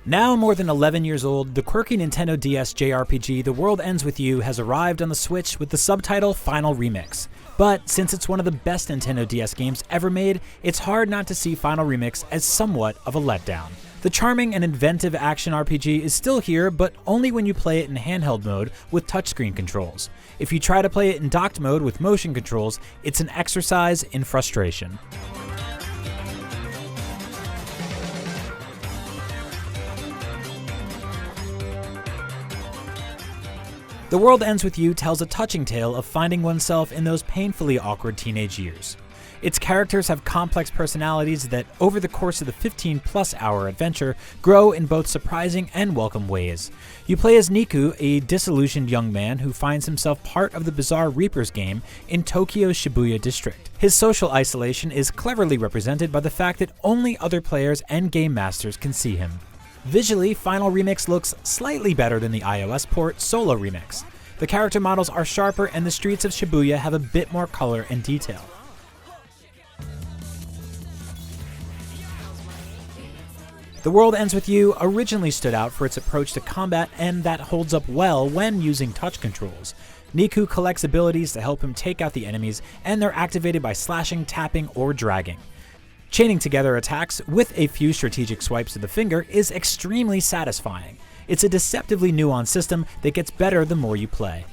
Now more than 11 years old, the quirky Nintendo DS JRPG The World Ends With You has arrived on the Switch with the subtitle Final Remix. But since it's one of the best Nintendo DS games ever made, it's hard not to see Final Remix as somewhat of a letdown. The charming and inventive action RPG is still here, but only when you play it in handheld mode with touchscreen controls. If you try to play it in docked mode with motion controls, it's an exercise in frustration. The World Ends With You tells a touching tale of finding oneself in those painfully awkward teenage years. Its characters have complex personalities that, over the course of the 15-plus hour adventure, grow in both surprising and welcome ways. You play as Niku, a disillusioned young man who finds himself part of the bizarre Reapers game in Tokyo's Shibuya district. His social isolation is cleverly represented by the fact that only other players and game masters can see him. Visually, Final Remix looks slightly better than the iOS port Solo Remix. The character models are sharper and the streets of Shibuya have a bit more color and detail. The World Ends With You originally stood out for its approach to combat, and that holds up well when using touch controls. Niku collects abilities to help him take out the enemies, and they're activated by slashing, tapping, or dragging. Chaining together attacks with a few strategic swipes of the finger is extremely satisfying. It's a deceptively nuanced system that gets better the more you play.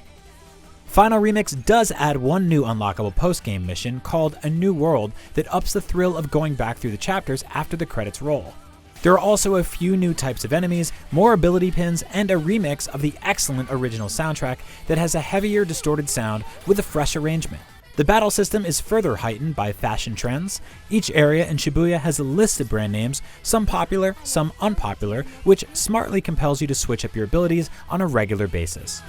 Final Remix does add one new unlockable post-game mission called A New World that ups the thrill of going back through the chapters after the credits roll. There are also a few new types of enemies, more ability pins, and a remix of the excellent original soundtrack that has a heavier, distorted sound with a fresh arrangement. The battle system is further heightened by fashion trends. Each area in Shibuya has a list of brand names, some popular, some unpopular, which smartly compels you to switch up your abilities on a regular basis.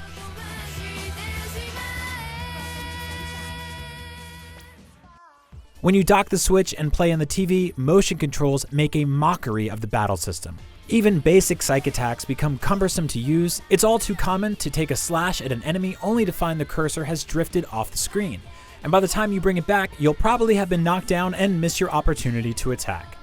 When you dock the Switch and play on the TV, motion controls make a mockery of the battle system. Even basic psych attacks become cumbersome to use. It's all too common to take a slash at an enemy only to find the cursor has drifted off the screen. And by the time you bring it back, you'll probably have been knocked down and miss your opportunity to attack.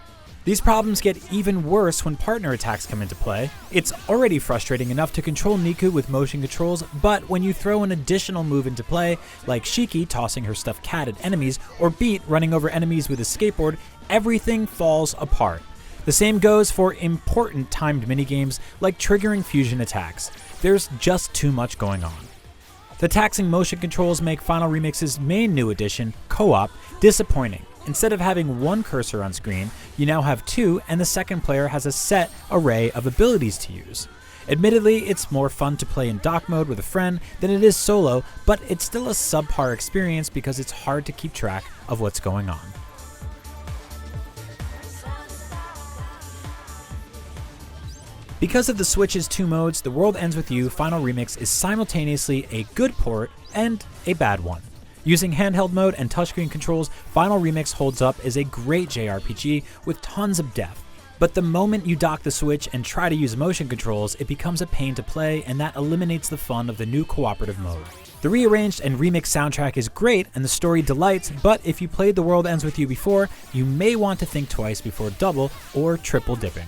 These problems get even worse when partner attacks come into play. It's already frustrating enough to control Niku with motion controls, but when you throw an additional move into play, like Shiki tossing her stuffed cat at enemies, or Beat running over enemies with a skateboard, everything falls apart. The same goes for important timed minigames like triggering fusion attacks. There's just too much going on. The taxing motion controls make Final Remix's main new addition, Co-op, disappointing. Instead of having one cursor on screen, you now have two, and the second player has a set array of abilities to use. Admittedly, it's more fun to play in dock mode with a friend than it is solo, but it's still a subpar experience because it's hard to keep track of what's going on. Because of the Switch's two modes, The World Ends With You Final Remix is simultaneously a good port and a bad one. Using handheld mode and touchscreen controls, Final Remix holds up as a great JRPG with tons of depth. But the moment you dock the Switch and try to use motion controls, it becomes a pain to play, and that eliminates the fun of the new cooperative mode. The rearranged and remixed soundtrack is great and the story delights, but if you played The World Ends With You before, you may want to think twice before double or triple dipping.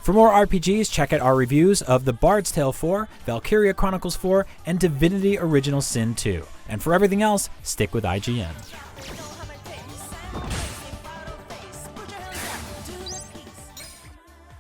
For more RPGs, check out our reviews of The Bard's Tale 4, Valkyria Chronicles 4, and Divinity Original Sin 2. And for everything else, stick with IGN.